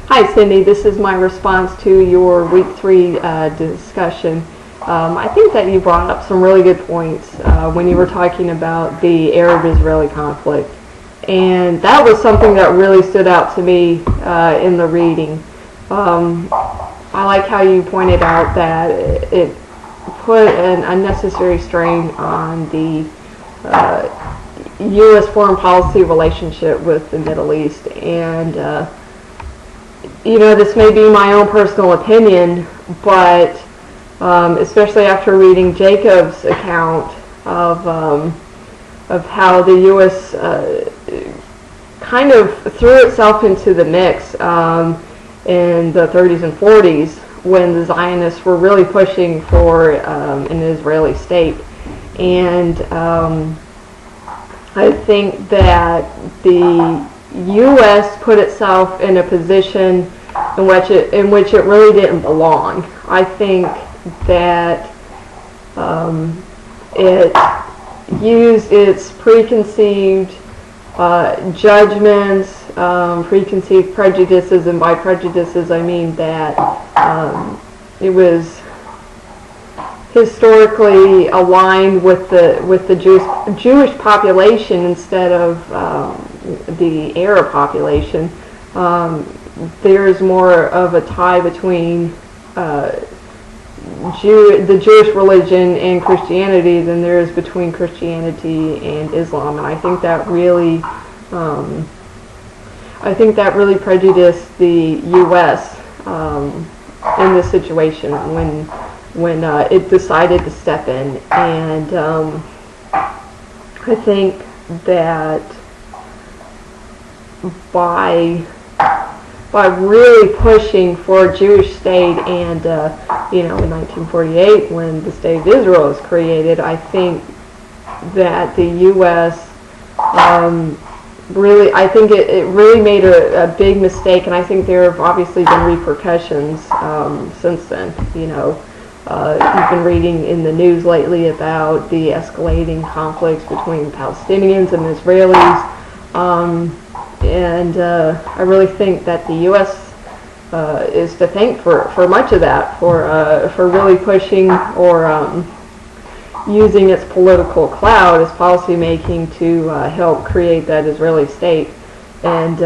Hi, Cindy. This is my response to your week 3 discussion. I think that you brought up some really good points when you were talking about the Arab-Israeli conflict. And that was something that really stood out to me in the reading. I like how you pointed out that it put an unnecessary strain on the U.S. foreign policy relationship with the Middle East. And this may be my own personal opinion, but especially after reading Jacob's account of how the U.S. Kind of threw itself into the mix in the 30s and 40s when the Zionists were really pushing for an Israeli state. And I think that the U.S. put itself in a position in which it really didn't belong. I think that it used its preconceived judgments, preconceived prejudices, and by prejudices I mean that it was historically aligned with the Jewish population instead of the Arab population. There's more of a tie between the Jewish religion and Christianity than there is between Christianity and Islam, and I think that really prejudiced the U.S. In this situation when it decided to step in. And I think that by really pushing for a Jewish state, and in 1948 when the state of Israel was created, I think that the U.S. I think it really made a big mistake, and I think there have obviously been repercussions since then. You've been reading in the news lately about the escalating conflicts between Palestinians and Israelis. And I really think that the U.S. Is to thank for much of that, for really pushing or using its political clout, its policy making to help create that Israeli state. And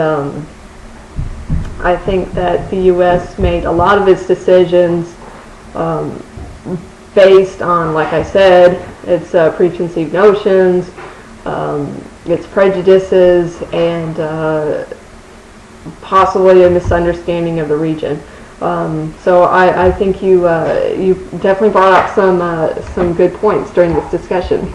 I think that the U.S. made a lot of its decisions based on, like I said, its preconceived notions, its prejudices, and possibly a misunderstanding of the region. So I think you definitely brought up some good points during this discussion.